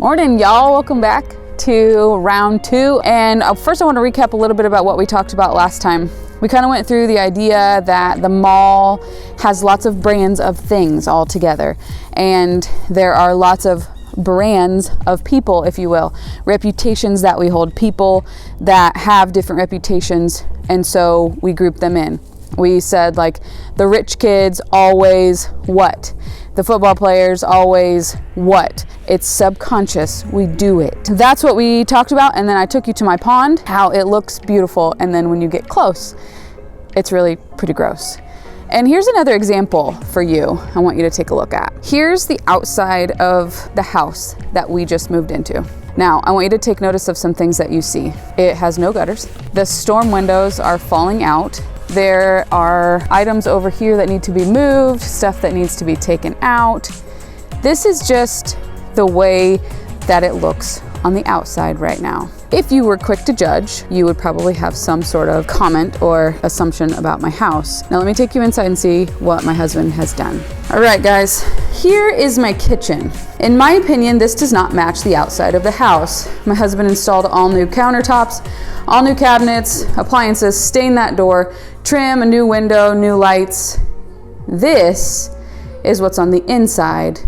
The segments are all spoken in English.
Morning, y'all. Welcome back to round 2. And first I want to recap a little bit about what we talked about last time. We kind of went through the idea that the mall has lots of brands of things all together. And there are lots of brands of people, if you will, reputations that we hold, people that have different reputations. And so we group them in. We said like the rich kids always what? The football players always what? It's subconscious. We do it. That's what we talked about. And then I took you to my pond, how it looks beautiful. And then when you get close, it's really pretty gross. And here's another example for you I want you to take a look at. Here's the outside of the house that we just moved into. Now, I want you to take notice of some things that you see. It has no gutters. The storm windows are falling out. There are items over here that need to be moved, stuff that needs to be taken out. This is just the way that it looks on the outside right now. If you were quick to judge, you would probably have some sort of comment or assumption about my house. Now let me take you inside and see what my husband has done. All right, guys, here is my kitchen. In my opinion, this does not match the outside of the house. My husband installed all new countertops, all new cabinets, appliances, stained that door, trim, a new window, new lights. This is what's on the inside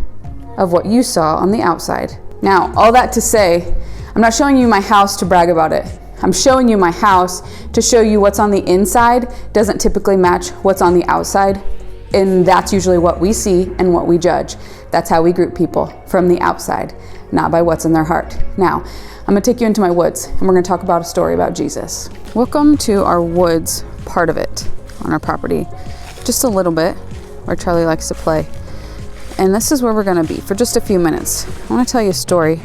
of what you saw on the outside. Now, all that to say, I'm not showing you my house to brag about it. I'm showing you my house to show you what's on the inside doesn't typically match what's on the outside. And that's usually what we see and what we judge. That's how we group people, from the outside, not by what's in their heart. Now, I'm gonna take you into my woods and we're gonna talk about a story about Jesus. Welcome to our woods part of it on our property. Just a little bit where Charlie likes to play. And this is where we're gonna be for just a few minutes. I wanna tell you a story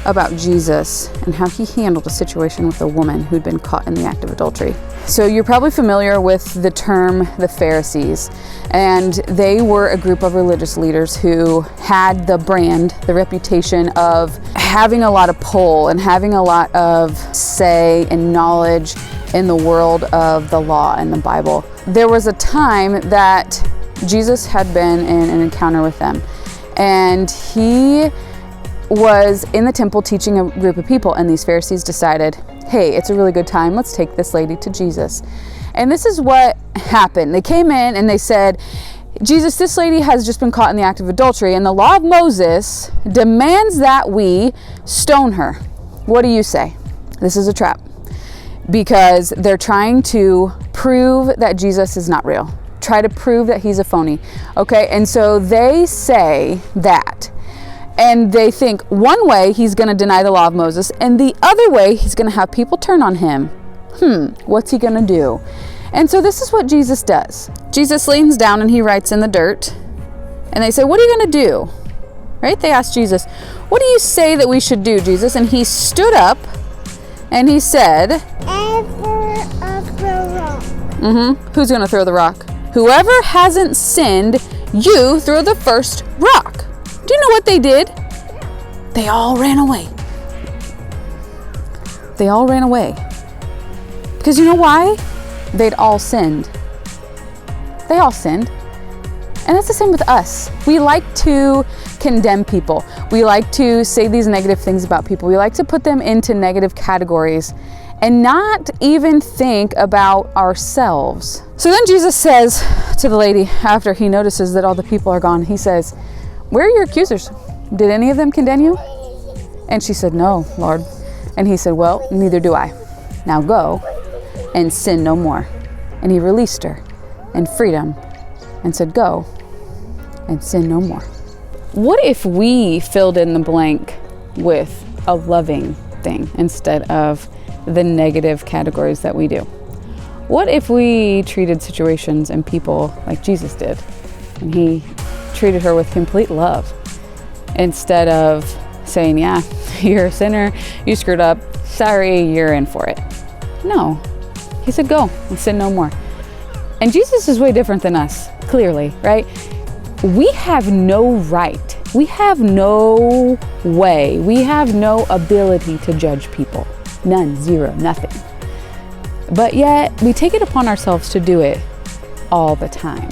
about Jesus and how he handled a situation with a woman who'd been caught in the act of adultery. So you're probably familiar with the term the Pharisees, and they were a group of religious leaders who had the brand, the reputation of having a lot of pull and having a lot of say and knowledge in the world of the law and the Bible. There was a time that Jesus had been in an encounter with them, and he was in the temple teaching a group of people, and these Pharisees decided, hey, it's a really good time, let's take this lady to Jesus. And this is what happened. They came in and they said, Jesus, this lady has just been caught in the act of adultery, and the law of Moses demands that we stone her. What do you say? This is a trap, because they're trying to prove that Jesus is not real. Try to prove that he's a phony. Okay, and so they say that. And they think one way he's going to deny the law of Moses, and the other way he's going to have people turn on him. What's he going to do? And so this is what Jesus does. Jesus leans down and he writes in the dirt. And they say, what are you going to do? Right? They asked Jesus, what do you say that we should do, Jesus? And he stood up and he said, Who's going to throw the rock? Whoever hasn't sinned, you throw the first rock. Do you know what they did? They all ran away. They all ran away. Because you know why? They'd all sinned. They all sinned. And that's the same with us. We like to condemn people. We like to say these negative things about people. We like to put them into negative categories and not even think about ourselves. So then Jesus says to the lady, after he notices that all the people are gone, he says, where are your accusers? Did any of them condemn you? And she said, no, Lord. And he said, well, neither do I. Now go and sin no more. And he released her in freedom and said, go and sin no more. What if we filled in the blank with a loving thing instead of the negative categories that we do? What if we treated situations and people like Jesus did? And he treated her with complete love instead of saying, yeah, you're a sinner, you screwed up, sorry, you're in for it. No, he said, go and sin no more. And Jesus is way different than us, clearly, right? We have no right, we have no way, we have no ability to judge people. None, zero, nothing. But yet we take it upon ourselves to do it all the time.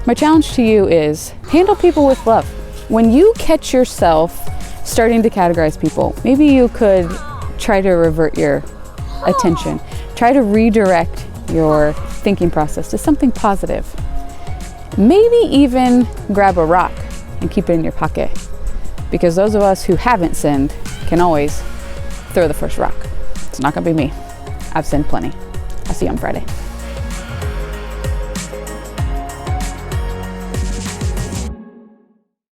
My challenge to you is handle people with love. When you catch yourself starting to categorize people, maybe you could try to revert your attention. Try to redirect your thinking process to something positive. Maybe even grab a rock and keep it in your pocket, because those of us who haven't sinned can always throw the first rock. It's not gonna be me. I've sinned plenty. I'll see you on Friday.